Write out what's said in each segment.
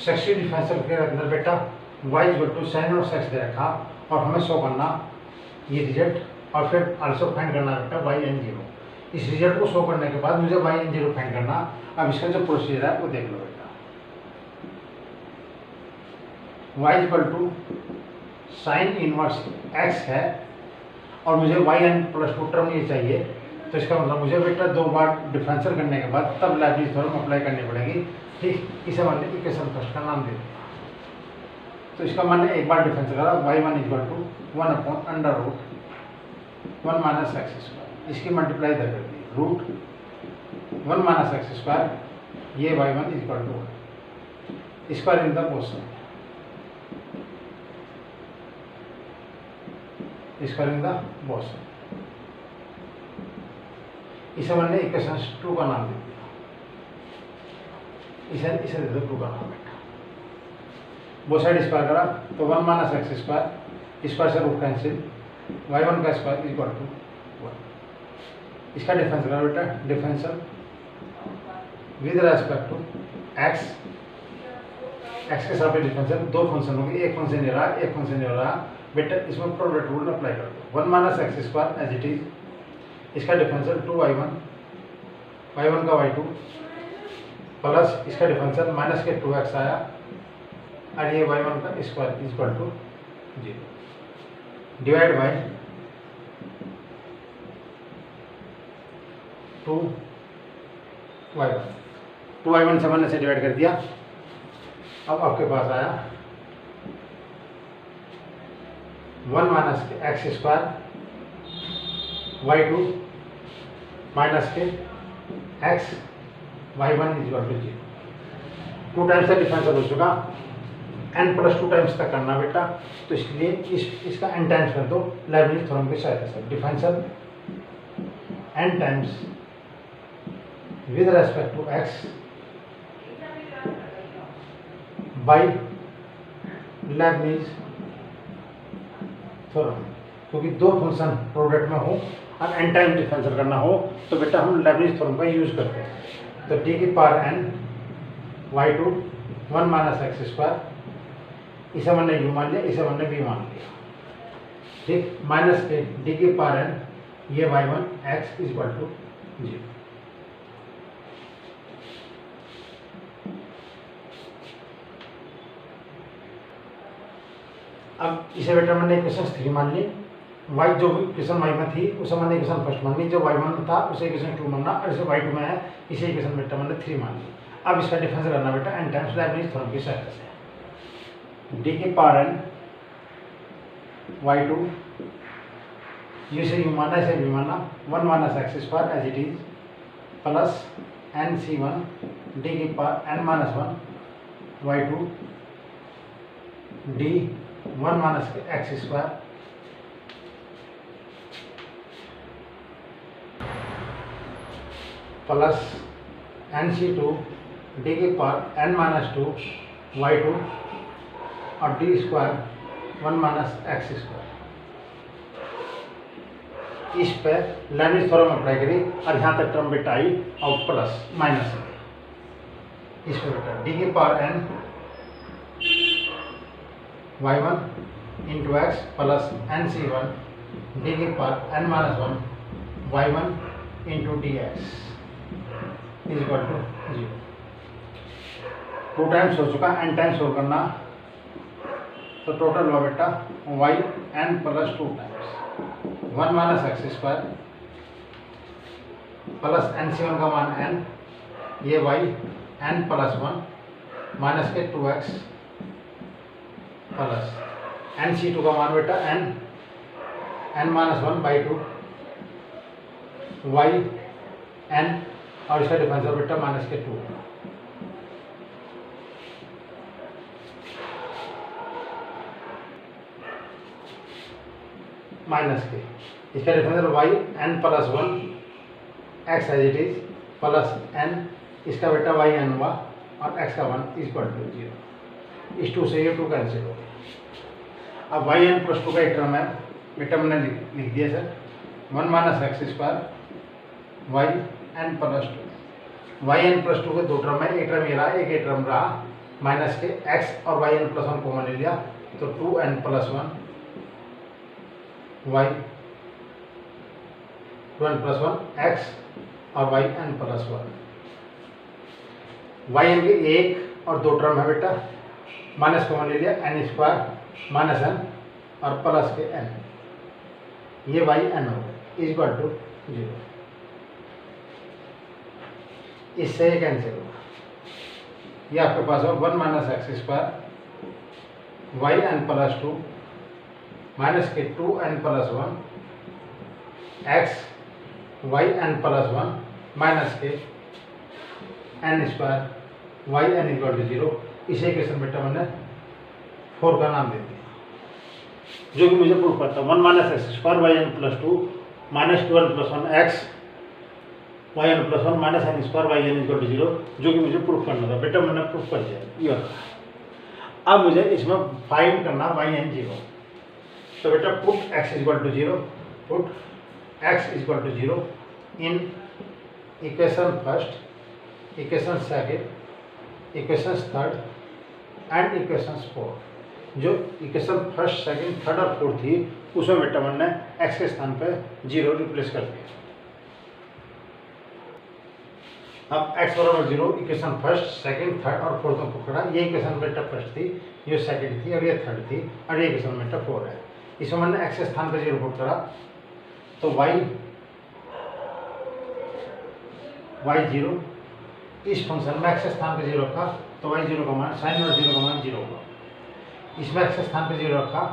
Section differential के अंदर बेटा y इक्वल टू साइन और सेक्स दे रखा और हमें शो करना ये रिजल्ट और फिर आल्सो फाइंड करना बेटा y(n)0। इस रिजल्ट को शो करने के बाद मुझे y(n)0 फाइंड करना। अब इसका जो प्रोसीजर है वो देख लो बेटा। y equal to sine inverse x है और मुझे yn+2 टर्म ये चाहिए, तो इसका मतलब मुझे बेटा दो बार डिफरेंशियल करने के बाद तब लैबनिज़ थ्योरम अप्लाई करनी पड़ेगी। ठीक, इसे मैंने इक्वेशन फर्स्ट का नाम दे दिया। तो इसका मैंने एक बार डिफरेंशियल करा y1 equal to 1/√1 minus x square, इसकी मल्टीप्लाई इधर कर दी √1 माइनस एक्स स्क्वायर, ये y1 equal to square in the portion, square in the portion. इसे मैंने इक्वेशन 2 का नाम दे दिया, इसे दे दो 2 का नाम बेटा। वो साइड स्क्वायर करा तो 1 माइनस एक्स स्क्वायर, स्क्वायर से रूट कैंसिल, y1 का स्क्वायर इक्वल टू 1। इसका डिफरेंशियल करा बेटा, differential with respect to x, x के साथ डिफरेंशियल दो फंक्शन होंगे, एक फंक्शन ये रहा, एक फंक्शन ये रहा बेटा। इसमें प्रोडक्ट रूल अप्लाई कर दो, 1 minus x square as it is, इसका डिफरेंशियल 2y1, y1 का y2 प्लस इसका डिफरेंशियल माइनस के 2x आया और ये y1 का square equal to 0 divide by 2y1 से मैंने से डिवाइड कर दिया। अब आपके पास आया 1 माइनस के एक्स स्क्वायर y2 माइनस के x y1 equal to 0। 2 times का डिफरेंशियल हो चुका, n+2 टाइम्स तक करना बेटा, तो इसलिए इसका n टाइम्स कर दो लैबनिज़ थ्योरम की सहायता से। Differential n times with respect to x by Leibniz theorem, क्योंकि दो फंक्शन प्रोडक्ट में हो और n टाइम डिफरेंशियल करना हो तो बेटा हम लैबनिज़ थ्योरम का यूज करते हैं। तो d की power n y2 1 minus x square, इसे मैंने u मान लिया, इसे मैंने v मान लिया। ठीक, माइनस के d की पावर n ये y1 x इक्वल टू 0। अब इसे बेटा मैंने इक्वेशन 3 मान ली, y जो इक्वेशन y में थी उसे मैंने इक्वेशन फर्स्ट मान ली, जो y1 था उसे इक्वेशन 2 मानना, और इसे y2 में है इसे इक्वेशन बेटा मैंने 3 मान ली। अब इसका डिफरेंस करना बेटा n टाइम्स लैबनिज़ थ्योरम की सहायता से। d की पावर n y2, इसे u माना, इसे v माना, 1 minus x square as it is plus nc1 d की power n minus 1 y2 d 1 minus x square plus nc2 d की पावर n माइनस 2 y2 और d square 1 minus x square. इस पे लैबनिज़ theorem apply करी और यहाँ तक term बेटा आई और प्लस माइनस इस पे बेटा d की power n y1 into x plus nc1 d की power n minus 1 y1 into d x is equal to 0। 2 times हो चुका, n टाइम्स हो करना, तो टोटल हुआ बेटा y n plus 2 times 1 minus x square plus nc1 का मान n, ये y n प्लस 1 माइनस के 2x प्लस nc2 का मान बेटा n minus 1 by 2 y n और इसका डिफरेंशियल बेटा माइनस के 2 माइनस के, इसका डिफरेंशियल y n प्लस 1 x as it is plus n, इसका बेटा y n हुआ और x का 1 इक्वल टू 0। इस 2 से ये 2 कैंसिल हो गया। अब y n प्लस 2 का एक टर्म है बेटा मैंने लिख दिया sir 1 minus x square y n plus 2, y n plus 2 के 2 टर्म है, एक टर्म ये रहा, एक टर्म रहा, माइनस के x और y n प्लस 1 कॉमन ले लिया तो 2n plus 1 y 2n plus 1 x और y n प्लस 1 y n के एक और दो टर्म है बेटा, माइनस कॉमन ले लिया n स्क्वायर माइनस n और प्लस के n, ये y n हो गया इक्वल टू 0। इससे ये कैंसिल होगा, ये आपके पास हो 1 minus x square y n plus 2 minus के 2n plus 1 x y n plus 1 minus के n square y n equal to 0। इसे इक्वेशन बेटा मैंने 4 का नाम दे दिया, जो कि मुझे प्रूफ करता है 1 minus x square y n plus 2 minus 2n plus 1 x y n plus 1 minus n square y n equal to 0, जो कि मुझे प्रूफ करना था बेटा, मैंने प्रूफ कर दिया ये। अब मुझे इसमें फाइंड करना वाई एन 0, तो बेटा put x equal to 0, put x equal to 0 in equation first, equation second, equation third and equation fourth. जो इक्वेशन फर्स्ट सेकेंड थर्ड और फोर्थ थी उसमें बेटा मैंने एक्स के स्थान पर 0 रिप्लेस कर दिया। अब x बराबर 0 इक्वेशन फर्स्ट सेकंड थर्ड और फोर्थ में पकड़ा, ये इक्वेशन बेटा फर्स्ट थी, ये सेकंड थी और ये थर्ड थी और ये इक्वेशन बेटा 4 है। इसमें मैंने x के स्थान पर 0 पुट करा तो y 0, इस फंक्शन में x के स्थान पर 0 रखा तो y 0 का मान साइन और 0 का मान 0 होगा। इसमें x के स्थान पर 0 रखा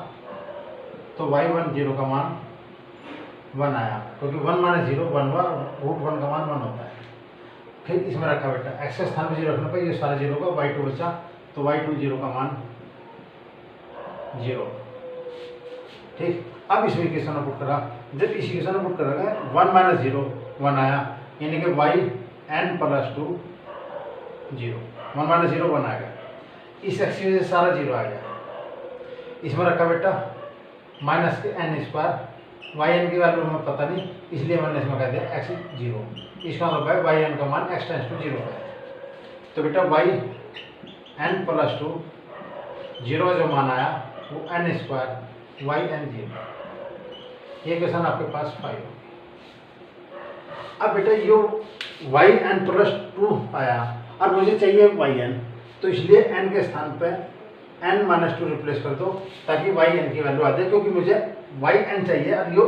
तो y 1 0 का मान 1 आया, क्योंकि 1 माइनस 0 1 हुआ और रूट 1 का मान 1 होता है। फिर इसमें रखा बेटा x के स्थान पर 0 रखने पर ये सारा 0 का y2 बचा तो y2 0 का मान 0। ठीक, अब इसमें इक्वेशन में पुट करा, जब इस इक्वेशन में पुट करेंगे 1 माइनस 0 1 आया, यानी कि y n प्लस 2 0, 1 माइनस 0 1 आएगा, इस एक्स की वजह से सारा 0 आ गया। इसमें रखा बेटा माइनस के n स्क्वायर, वाई एन की वैल्यू हमें पता नहीं इसलिए मैंने इसमें कह दिया x 0, इसका मतलब है वाई एन का मान x टेंस टू 0 है। तो बेटा वाई एन प्लस 2 0 जो मान आया वो n स्क्वायर वाई एन 0, ये क्वेश्चन आपके पास 5 होगी। अब बेटा यो वाई एन प्लस 2 आया और मुझे चाहिए वाई एन, तो इसलिए n के स्थान पे n माइनस 2 रिप्लेस कर दो ताकि वाई एन की वैल्यू आ जाए, क्योंकि मुझे वाई एन चाहिए और यो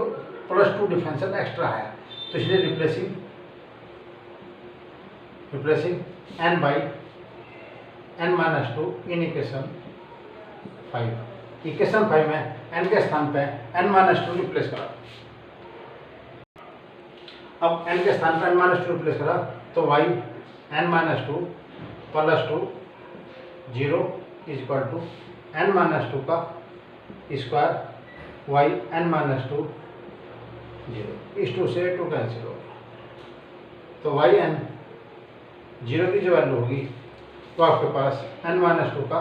प्लस 2 डिफरेंशियल एक्स्ट्रा है, तो इसलिए replacing n by n minus 2 in equation 5। Equation 5 में n के स्थान पे n माइनस 2 रिप्लेस करा। अब n के स्थान पे n माइनस 2 रिप्लेस करा तो y n minus 2 plus 2 0 is equal to n minus 2 का स्क्वायर y n माइनस 2 0, इस 2 से 2 कैंसिल होगा तो y n 0 की जो वैल्यू होगी तो आपके पास n माइनस 2 का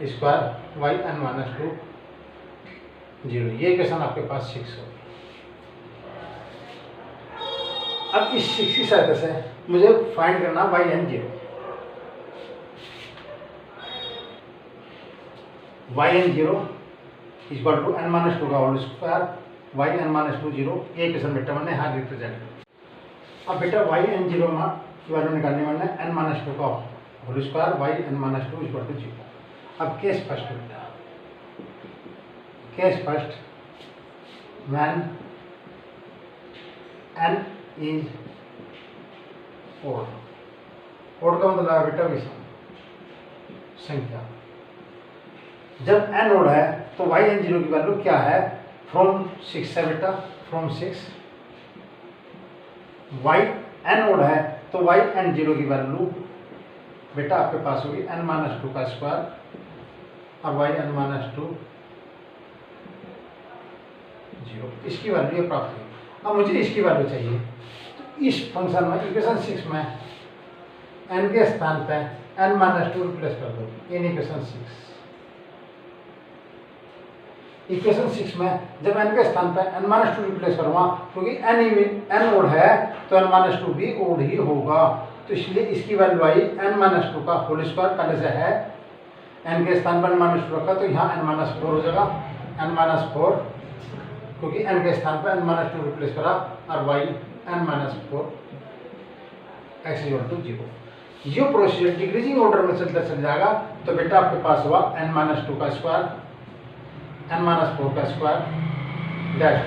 स्क्वायर y n माइनस 2 0, ये इक्वेशन आपके पास 6 होगी। अब इस 6 की सहायता से मुझे फाइंड करना y n 0, y n 0 equal to n minus 2 का whole square y n minus 2 0, ये इक्वेशन बेटा मैंने यहाँ रिप्रेजेंट किया। अब बेटा y n 0 की वैल्यू निकालने मैंने n माइनस 2 का whole square y n minus 2 equal to 0। अब केस फर्स्ट बेटा, case first when n is odd, odd का मतलब है बेटा विषम संख्या। जब n ओड है तो y n 0 की वैल्यू क्या है, फ्रॉम 6 है बेटा, फ्रॉम 6। y n ओड है तो y n 0 की वैल्यू बेटा आपके पास होगी n माइनस 2 का स्क्वायर और y n माइनस 2 0, इसकी वैल्यू ये प्राप्त हुई। अब मुझे इसकी वैल्यू चाहिए, तो इस फंक्शन में इक्वेशन 6 में n के स्थान पे n माइनस 2 रिप्लेस कर दो इन इक्वेशन 6। इक्वेशन 6 में जब n के स्थान पे n माइनस 2 रिप्लेस करूँगा, क्योंकि n ओड है तो n माइनस 2 भी ओड ही होगा, तो इसलिए इसकी वैल्यू आई n-2 का होल स्क्वायर, पहले से है n के स्थान पर n-2 रखा तो यहाँ n-4 हो जाएगा, n-4 क्योंकि n के स्थान पर n-2 रिप्लेस करा और y n-4 x = 0। ये प्रोसीजर डिक्रीजिंग ऑर्डर में चलता चल जाएगा तो बेटा आपके पास हुआ n-2 का स्क्वायर, n-4 का स्क्वायर डैश।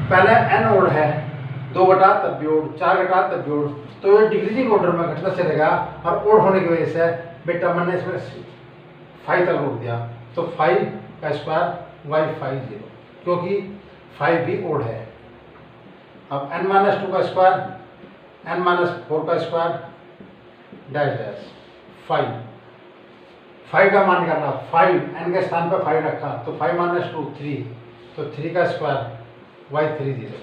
पहले n ओड है, 2 घटा तब भी ओड, 4 घटा तब भी ओड, तो ये डिक्रीजिंग ऑर्डर में घटता चलेगा और ओड होने की वजह से बेटा मैंने इसमें 5 तक रोक दिया तो 5 का स्क्वायर y 5 0, क्योंकि 5 भी ओड है। अब n-2 का स्क्वायर, n-4 का स्क्वायर डैश डैश 5 का मान निकालना, 5 n के स्थान पर 5 रखा तो 5 - 2 3, तो 3 का स्क्वायर y 3 0।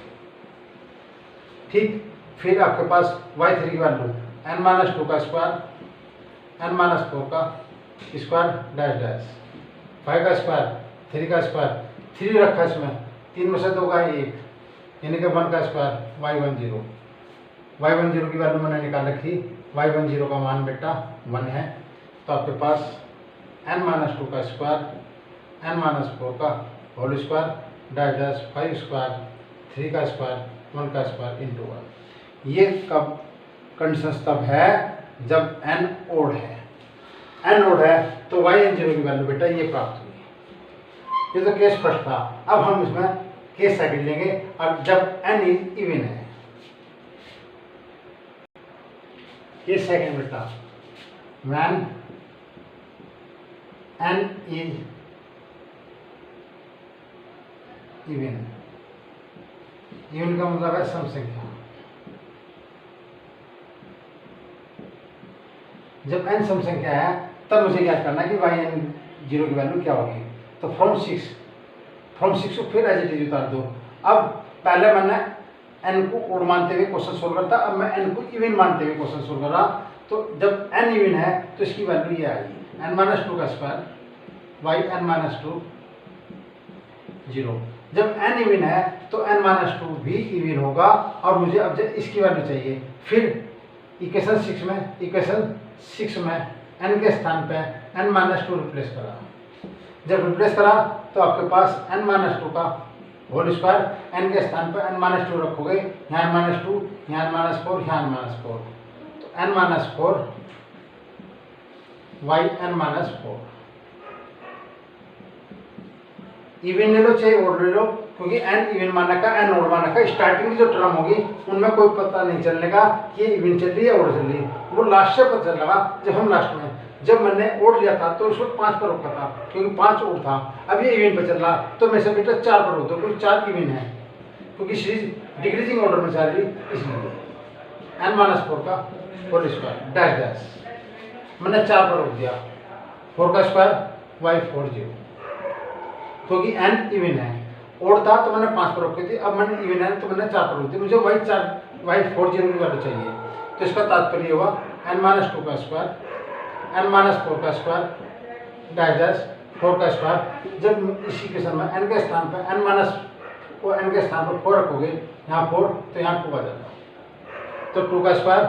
ठीक, फिर आपके पास y3 की वैल्यू n-2 का स्क्वायर, n-4 का स्क्वायर डैश डैश 5 का स्क्वायर, 3 का स्क्वायर, 3 रखा इसमें, 3 में से 2 का 1 यानी कि 1 का स्क्वायर y10 की वैल्यू मैंने निकाल रखी, y10 का मान बेटा 1 है। तो आपके पास n-2 का स्क्वायर, n-4 का whole square dash dash 5 square, 3 का स्क्वायर, 1 का स्क्वायर इंटू 1। ये कब कंडीशन तब है जब n ओड है, n ओड है तो y10 की वैल्यू बेटा ये प्राप्त हुई। ये तो केस फर्स्ट था। अब हम इसमें केस सेकंड लेंगे, अब जब n इवन है। केस सेकंड बेटा when n is even, even का मतलब है सम संख्या। जब n सम संख्या है तब मुझे क्या करना है कि y10 की वैल्यू क्या होगी। तो फ्रॉम 6 को फिर एज इट इज उतार दो। अब पहले मैंने n को ओड मानते हुए क्वेश्चन सोल्व करता, अब मैं n को इवन मानते हुए क्वेश्चन सोल्व कर रहा। तो जब n इवन है तो इसकी वैल्यू ये आएगी n-2 का स्क्वायर y n-2 0। जब n इवन है तो n-2 भी इवन होगा और मुझे अब जब इसकी वैल्यू चाहिए, फिर इक्वेशन 6 में n के स्थान पे n-2 रिप्लेस करा। जब रिप्लेस करा तो आपके पास n-2 का होल स्क्वायर, n के स्थान पर n-2 रखोगे, यहाँ n-2, यहाँ n-4, यहाँ n-4, तो n-4 y n-4 इवन ले लो चाहे ओड ले लो, क्योंकि n इवन माना का n ओड माना का स्टार्टिंग की जो टर्म होगी उनमें कोई पता नहीं चलने का कि ये इवन चल रही है ओड चल रही है, वो लास्ट से पता चल लगा जब हम लास्ट में, जब मैंने ओड लिया था तो उसको 5 पर रोका था क्योंकि 5 ओड था। अब ये इवन पर चल रहा तो मैं से बेटा 4 पर रोक दो क्योंकि 4 इवन है, क्योंकि सीरीज डिक्रीजिंग ऑर्डर में चल रही इसलिए n-4 का होल स्क्वायर डैश डैश मैंने 4 पर रोक दिया, 4 का स्क्वायर y40, क्योंकि n इवन है। ओड था तो मैंने 5 पर रोकी थी, अब मैंने इवन है तो मैंने 4 पर रोक दी, मुझे y40 की वैल्यू चाहिए। तो इसका तात्पर्य हुआ n-2 का स्क्वायर, n-4 का स्क्वायर डैश डैश 4 का स्क्वायर। जब इसी क्वेश्चन में n के स्थान पर n के स्थान पर 4 रखोगे, यहाँ 4 तो यहाँ 2 आ जाएगा, तो 2 का स्क्वायर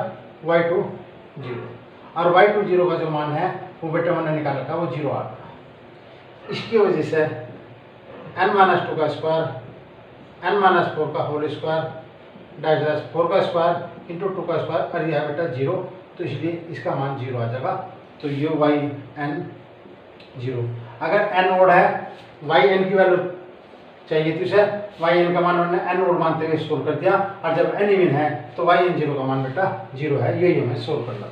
y2 0 और y2 का जो मान है वो बेटा मैंने निकाल रखा वो 0 आ गया। इसकी वजह से n-2 का स्क्वायर, n-4 का होल स्क्वायर डैश डैश 4 का स्क्वायर इंटू 2 का स्क्वायर, और यह बेटा 0, तो इसलिए इसका मान 0 आ जाएगा। तो ये y0, अगर n ओड है yn की वैल्यू चाहिए तो इसे yn का मान हमने n ओड मानते हुए सोल्व कर दिया, और जब n इवन है तो yn0 का मान बेटा 0 है, यही हमें सोल्व करना।